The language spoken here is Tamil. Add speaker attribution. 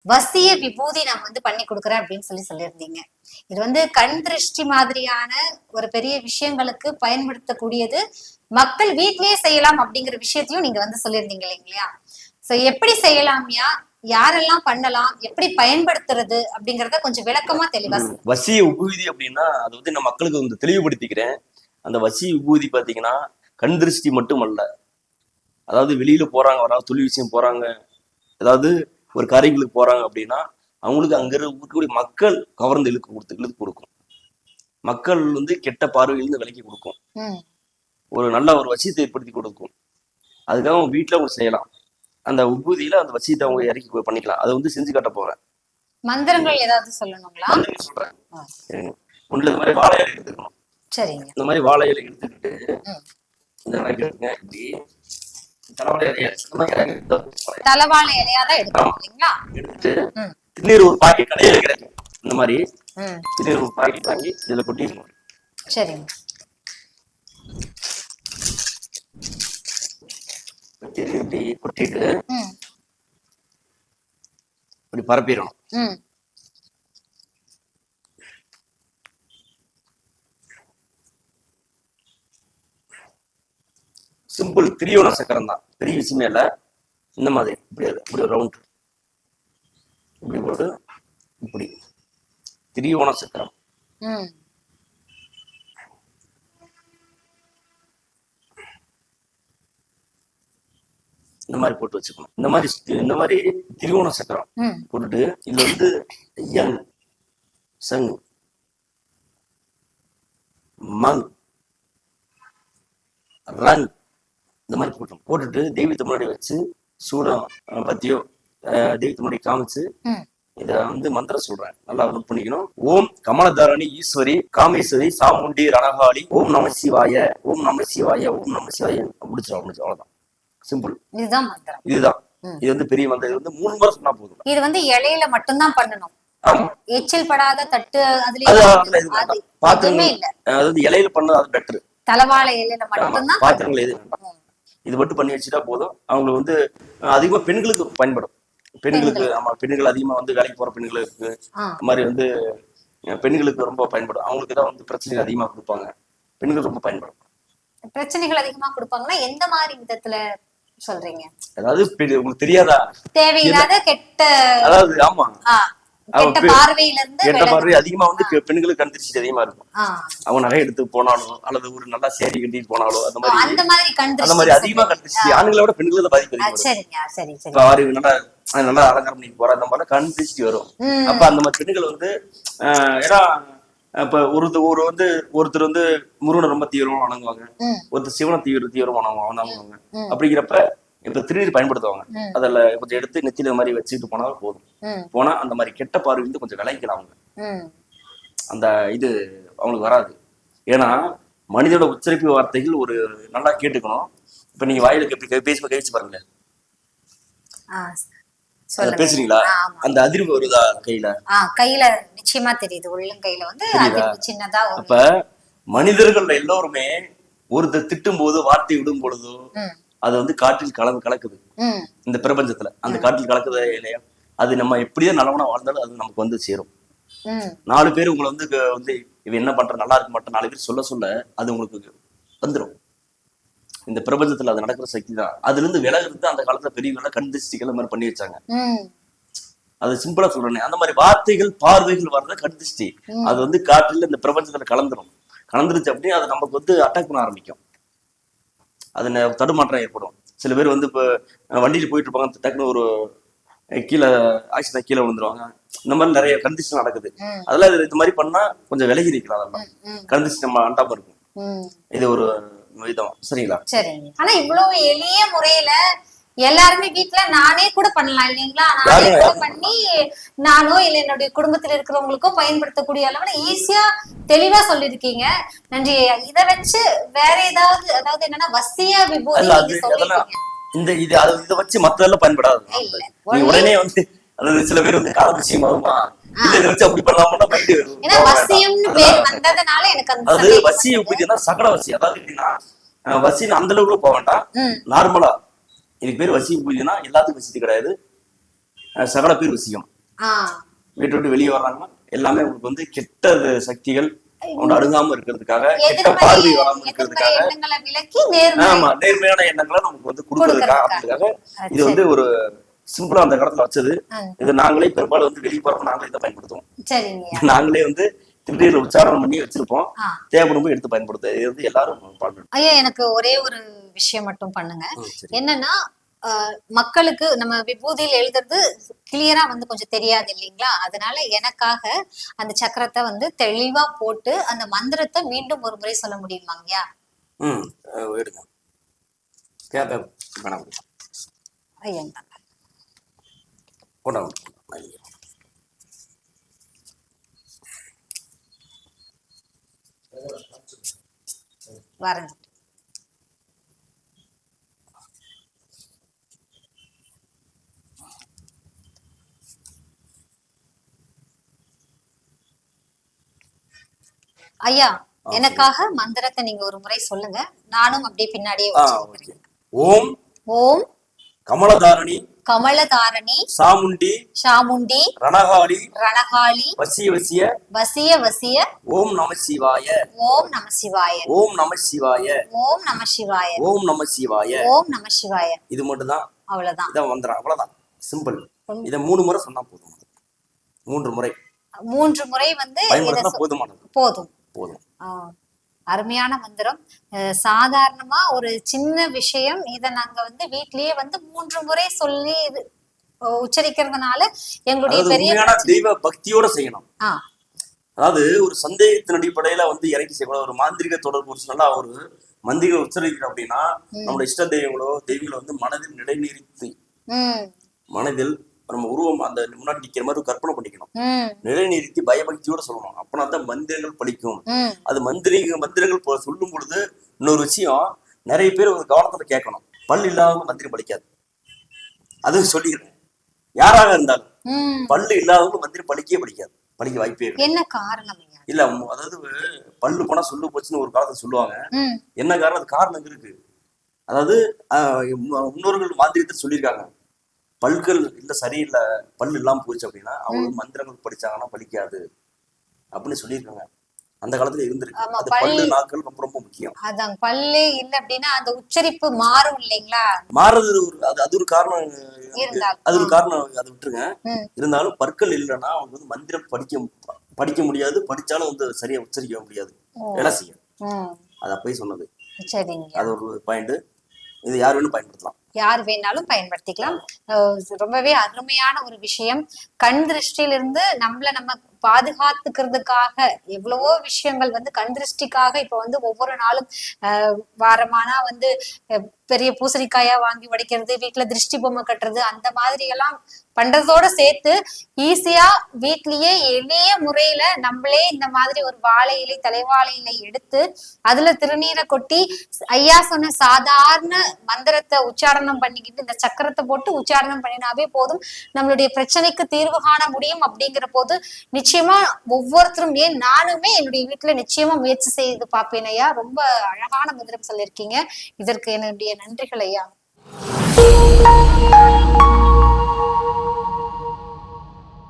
Speaker 1: வசிய விபூதி நான் பண்ணி கொடுக்குறேன் அப்படின்னு சொல்லியிருந்தீங்க. இது கண் திருஷ்டி மாதிரியான ஒரு பெரிய விஷயங்களுக்கு பயன்படுத்தக்கூடியது. மக்கள் வீட்லயே செய்யலாம் அப்படிங்கிற விஷயத்தையும் நீங்க சொல்லியிருந்தீங்க இல்லைங்களா? சோ எப்படி செய்யலாம்யா, யாரெல்லாம் பண்ணலாம், எப்படி பயன்படுத்துறது அப்படிங்கறத கொஞ்சம் விளக்கமா தெளிவா சொல்லுங்க.
Speaker 2: வசிய உபூதி அப்படின்னா அது நான் மக்களுக்கு தெளிவுபடுத்திக்கிறேன். அந்த வசி விபூதி பாத்தீங்கன்னா கண் திருஷ்டி மட்டும் அல்ல. அதாவது வெளியில போறாங்க, வராது தொழில் விஷயம் போறாங்க, ஏதாவது ஒரு காரியங்களுக்கு போறாங்க அப்படின்னா அவங்களுக்கு அங்க இருக்கக்கூடிய மக்கள் கவர்ந்து இழுத்து கொடுக்கும். மக்கள் கெட்ட பார்வையிலிருந்து விலக்கி கொடுக்கும். ஒரு நல்ல ஒரு வசியத்தை ஏற்படுத்தி கொடுக்கும். அதுக்காக அவங்க வீட்டுல அவங்க செய்யலாம். அந்த உபூதியில அந்த வசியத்தை அவங்க இறக்கி பண்ணிக்கலாம். அதை செஞ்சு காட்ட போறேன்.
Speaker 1: மந்திரங்கள் ஏதாவது சொல்லணுங்களா?
Speaker 2: சொல்றேன். ஒண்ணுல இந்த மாதிரி வாழை இலை எடுத்துக்கணும்.
Speaker 1: சரிங்க.
Speaker 2: இந்த மாதிரி வாழை இலை எடுத்துக்கிட்டு இந்த மாதிரி இப்படி
Speaker 1: தலவாழை இலையாதான் எடுக்கணும் இல்லைங்களா?
Speaker 2: எடுத்துட்டு திருநீர் ஒரு பாக்கெட் கடையில கிடைக்கும். இந்த மாதிரி திருநீர் ஒரு பாக்கெட் வாங்கி இதுல கொட்டிடணும்.
Speaker 1: சரிங்க.
Speaker 2: இப்படி கொட்டிட்டு இப்படி பரப்பிடணும். சிம்பிள் திரியோண சக்கரம் தான், பெரிய விஷயமே இல்ல. இந்த மாதிரி இப்படி ரவுண்ட் இப்படி போட்டு இப்படி திரியோண சக்கரம். இந்த மாதிரி போட்டு வச்சுக்கணும். இந்த மாதிரி திரிவோண சக்கரம் போட்டுட்டு இதுல யங் சங் மங் ரங் இந்த மாதிரி போட்டுட்டு தெய்வத்தை முன்னாடி வச்சு சூடம் பத்தியோ தெய்வத்தை முன்னாடி காமிச்சு இத மந்திரம் சொல்றேன். நல்லா நோட் பண்ணிக்கணும். ஓம் கமலதாரணி ஈஸ்வரி காமேஸ்வரி சாமுண்டி ரணகாளி ஓம் நம சிவாய ஓம் நம சிவாய ஓம் நம சிவாய முடிச்சிடும். அவ்வளவுதான், சிம்பிள்.
Speaker 1: இதுதான் மந்திரம்.
Speaker 2: இதுதான். இது பெரிய மந்திரம். இது 3 முறை சொன்னா போதும்.
Speaker 1: இது இலையில மட்டும்தான் பண்ணணும். எச்சில் படாத தட்டு
Speaker 2: பாத்திரமே இல்ல. அதாவது இலையில பண்ணது அது பெட்டர்.
Speaker 1: தலவாழை இலையில மட்டும்தான்
Speaker 2: பாத்திரங்கள் எது இது மட்டும் பண்ணி வச்சுட்டா போதும். அவங்களுக்கு அதிகமா பெண்களுக்கு பயன்படும். பெண்களுக்கு ஆமா, பெண்கள் அதிகமா வேலைக்கு போற பெண்களுக்கு மாதிரி பெண்களுக்கு ரொம்ப பயன்படும். அவங்களுக்கு தான் பிரச்சனைகள் அதிகமா கொடுப்பாங்க. பெண்கள் ரொம்ப பயன்படும்.
Speaker 1: பிரச்சனைகள் அதிகமா கொடுப்பாங்கன்னா எந்த மாதிரி விதத்துல சொல்றீங்க?
Speaker 2: அதாவது உங்களுக்கு தெரியாதா,
Speaker 1: தேவையில்லாத கெட்ட,
Speaker 2: அதாவது ஆமா
Speaker 1: கெட்ட பார்வை
Speaker 2: அதிகமா பெண்களுக்கு கண் திருஷ்டி அதிகமா இருக்கும். அவங்க நகை எடுத்து போனாலும் அல்லது ஒரு நல்லா சேரி கட்டிட்டு போனாலும் அந்த மாதிரி அதிகமா கண் திருஷ்டி ஆண்களை விட பெண்களுக்கு பாதிப்பு. நல்லா அலங்காரம் பண்ணி போற அந்த மாதிரி கண் திருஷ்டி வரும். அப்ப அந்த மாதிரி பெண்கள் ஏன்னா இப்ப ஒருத்தர் முருகனை ரொம்ப தீவிரமா வணங்குவாங்க, ஒருத்தர் சிவனை தீவிரமா வணங்குவாங்க. அப்படிங்கிறப்ப இப்ப திருநீர் பயன்படுத்துவாங்க. அதுல கொஞ்சம் எடுத்து நெத்தில மாதிரி வச்சுட்டு போனாலும் போதும். போனா அந்த மாதிரி கெட்ட பார்வை கொஞ்சம் விளைக்கலாம். அவங்க அந்த இது அவங்களுக்கு வராது. ஏன்னா மனிதோட உச்சரிப்பு வார்த்தைகள் ஒரு நல்லா கேட்டுக்கணும். இப்ப நீங்க வாயிலுக்கு எப்படி பேசி கழிச்சு பாருங்க, பேசுறீங்களா, அந்த அதிர்வு வருதா
Speaker 1: கையில நிச்சயமா தெரியுது. உள்ளங்கையில சின்னதா.
Speaker 2: அப்ப மனிதர்கள் எல்லோருமே ஒருத்தர் திட்டும் போது வார்த்தை விடும் பொழுதோ அது காற்றில் கலக்குது. இந்த பிரபஞ்சத்துல அந்த காற்றில் கலக்குது இல்லையா? அது நம்ம எப்படிதான் நல்லவனா வாழ்ந்தாலும் அது நமக்கு சேரும். 4 பேர் உங்களை இவ என்ன பண்ற நல்லா இருக்க மாட்டேன் 4 பேர் சொல்ல அது உங்களுக்கு வந்துடும். இந்த பிரபஞ்சத்துல அது நடக்கிற சக்தி தான். அதுல இருந்து விலகிறது அந்த காலத்துல பெரியவங்க கண் திருஷ்டிகள் மாதிரி பண்ணி வச்சாங்க. அது சிம்பிளா சொல்றேன். அந்த மாதிரி வார்த்தைகள் பார்வைகள் வர்றத கண் திருஷ்டி. அது காற்றில் இந்த பிரபஞ்சத்துல கலந்துருச்சு அப்படின்னு அது நமக்கு அட்டாக் பண்ண ஆரம்பிக்கும். அது தடுமாற்றம் ஏற்படும். சில பேர் இப்ப வண்டியில போயிட்டு இருப்பாங்க, டக்குன்னு ஒரு கீழே ஆக்சிடென்ட் கீழே விழுந்துருவாங்க. இந்த மாதிரி நிறைய கண்டிஷன் நடக்குது. அதெல்லாம் இது மாதிரி பண்ணா கொஞ்சம் விலகி இருக்கலாம். அதெல்லாம் கண்டிஷன் நம்ம அண்டாம இருக்கும். இது ஒரு விதம். சரிங்களா?
Speaker 1: சரிங்க. ஆனா இவ்வளவு எளிய முறையில எல்லாருமே வீட்டுல நானே கூட பண்ணலாம் இல்லைங்களா? நானே கூட பண்ணி நானோ இல்ல என்னுடைய குடும்பத்துல இருக்கிறவங்களுக்கோ பயன்படுத்தக்கூடிய அளவுல ஈஸியா தெளிவா சொல்லிருக்கீங்க. நன்றி. இத வச்சு வேற ஏதாவது, அதாவது என்னன்னா வசிய விபூதி
Speaker 2: இத வச்சு மத்ததெல்லாம் பயன்படாது. உடனே அதாவது சில பேர் கால விஷயம் ஆகுமா இதை வச்சு அப்படி பண்ணலாம்னா அது வசிய விபூதினா சகல வசி. அதாவது எப்படின்னா வசின்னு அந்த அளவுக்கு போக வேண்டாம். நார்மலா இதுக்கு பேர் வசி பூஜைனா எல்லாத்துக்கும் வசதி கிடையாது. சகல பேர் விஷயம். வீட்டை விட்டு வெளியே வர்றாங்கன்னா எல்லாமே உங்களுக்கு வந்து கெட்ட சக்திகள் அணுகாம இருக்கிறதுக்காக, கெட்ட பார்வை வராம இருக்கிறதுக்காக, ஆமா நேர்மையான எண்ணங்களை நமக்கு வந்து கொடுக்கறதுக்காக இது வந்து ஒரு சிம்பிளா அந்த காலத்துல வச்சது. இது நாங்களே பெரும்பாலும் வந்து வெளியே போறப்ப நாங்களே இதை பயன்படுத்துவோம். நாங்களே வந்து திருநீர் உச்சாரணம் பண்ணி வச்சிருப்போம். தேவைப்படும் போது எடுத்து பயன்படுத்த இது வந்து எல்லாரும் பண்ணணும்.
Speaker 1: ஐயா, எனக்கு ஒரே ஒரு விஷயம் மட்டும் பண்ணுங்க. என்னன்னா மக்களுக்கு நம்ம விபூதியில் எழுதுறது கிளியரா வந்து கொஞ்சம் தெரியாது இல்லைங்களா? அதனால எனக்காக அந்த சக்கரத்தை வந்து தெளிவா போட்டு அந்த மந்திரத்தை மீண்டும் ஒரு முறை சொல்ல முடியுமாங்கய்யா? ஐயா வரேன். ஐயா, எனக்காக மந்திரத்தை நீங்க ஒரு முறை சொல்லுங்க, நானும் அப்படியே பின்னாடியே.
Speaker 2: ஓம் ஓம் கமலதாரணி
Speaker 1: கமலதாரணி
Speaker 2: சாமுண்டி
Speaker 1: சாமுண்டி
Speaker 2: ரணகாளி
Speaker 1: ரணகாளி
Speaker 2: வசிய வசிய
Speaker 1: வசிய வசிய
Speaker 2: ஓம் நம சிவாய
Speaker 1: ஓம் நம சிவாய
Speaker 2: ஓம் நம சிவாய
Speaker 1: ஓம் நம சிவாய
Speaker 2: ஓம் நம சிவாய
Speaker 1: ஓம் நம சிவாய.
Speaker 2: இது மட்டும் தான்,
Speaker 1: அவ்வளவுதான்.
Speaker 2: இதான் மந்திரம், அவ்வளவுதான், சிம்பிள். இத 3 முறை சொன்னா போதும். 3 முறை
Speaker 1: 3 முறை வந்து
Speaker 2: போதுமானது.
Speaker 1: போதும் போதும். அருமையான மந்திரம். சாதாரணமா ஒரு சின்ன விஷயம், இத நாங்க வந்து வீட்லயே வந்து 3 முறை சொல்லி உச்சரிக்கிறதுனால எங்களுடைய பெரிய
Speaker 2: தெய்வ பக்தியோட செய்யணும். அதாவது ஒரு சந்தேகத்தின் அடிப்படையில வந்து இறக்கி செய்யக்கூடாது. ஒரு மாந்திரிக தொடர்பு நல்லா ஒரு மந்திரிக உச்சரிக்கிறோம் அப்படின்னா நம்மளோட இஷ்ட தெய்வங்களோ தெய்வங்களை வந்து மனதில் நிலைநிறுத்தி, மனதில் நம்ம உருவம் அந்த முன்னாடி நிக்கிற மாதிரி கற்பனை பண்ணிக்கணும். நிலைநிறுத்தி பயபக்தியோட சொல்லணும். அப்பனா தான் மந்திரங்கள் பலிக்கும். அது மந்திரங்கள் சொல்லும் பொழுது இன்னொரு விஷயம், நிறைய பேர் ஒரு கவனத்துல கேட்கணும். பல்லு இல்லாதவங்க மந்திரம் பலிக்காது. அது சொல்லிக்கிறேன். யாராக இருந்தாலும் பல்லு இல்லாதவங்க மந்திரம் பலிக்க வாய்ப்பே
Speaker 1: என்ன காரணம்
Speaker 2: இல்ல. அதாவது பல்லு போனா சொல்லு போச்சுன்னு ஒரு காலத்துல சொல்லுவாங்க. என்ன காரணம்? அது காரணம் இருக்கு. அதாவது முன்னோர்கள் மாந்திரியத்தை சொல்லியிருக்காங்க. பல்கள் இல்ல சரியில்லை, பல்லு இல்லாம போச்சு அப்படின்னா அவங்க மந்திரங்கள் படிச்சாங்கன்னா பலிக்காது அப்படின்னு சொல்லியிருக்காங்க. அந்த காலத்துல இருந்திருக்கு. அது பல்லு நாட்கள் ரொம்ப ரொம்ப முக்கியம்.
Speaker 1: அதான் பல்லே இல்ல அப்படின்னா அந்த உச்சரிப்பு மாறும் இல்லைங்களா?
Speaker 2: மாறுறது அது ஒரு காரணம். அது ஒரு காரணம், அதை விட்டுருங்க. இருந்தாலும் பற்கள் இல்லைன்னா அவங்க வந்து மந்திரம் படிக்க முடியாது. படிச்சாலும் வந்து சரியா உச்சரிக்க முடியாது, வேலை செய்யும். அது அப்பயே சொன்னது. அது ஒரு பாயிண்ட். இது யார் வேணும் பயன்படுத்தலாம்,
Speaker 1: யார் வேணாலும் பயன்படுத்திக்கலாம். ரொம்பவே அருமையான ஒரு விஷயம். கண் திருஷ்டியிலிருந்து நம்ம பாதுகாத்துக்கிறதுக்காக எவ்வளவோ விஷயங்கள் வந்து கண் திருஷ்டிக்காக இப்ப வந்து ஒவ்வொரு நாளும் வாரமானா வந்து பெரிய பூசணிக்காயா வாங்கி வடிக்கிறது, வீட்டுல திருஷ்டி பொம்மை கட்டுறது, அந்த மாதிரி எல்லாம் பண்றதோட சேர்த்து ஈஸியா வீட்லயே எளிய முறையில நம்மளே இந்த மாதிரி ஒரு வாழை இலை, தலைவாழை இலை எடுத்து அதுல திருநீரை கொட்டி ஐயா சொன்ன சாதாரண மந்திரத்தை உச்சாரணம் பண்ணிக்கிட்டு இந்த சக்கரத்தை போட்டு உச்சாரணம் பண்ணினாவே போதும், நம்மளுடைய பிரச்சனைக்கு தீர்வு காண முடியும். அப்படிங்கிற போது நிச்சயமா ஒவ்வொருத்தரும், ஏன் நானுமே என்னுடைய வீட்டுல நிச்சயமா முயற்சி செய்து பார்ப்பேன் ஐயா. ரொம்ப அழகான மந்திரம் சொல்லியிருக்கீங்க. இதற்கு என்னுடைய நன்றிகள் ஐயா.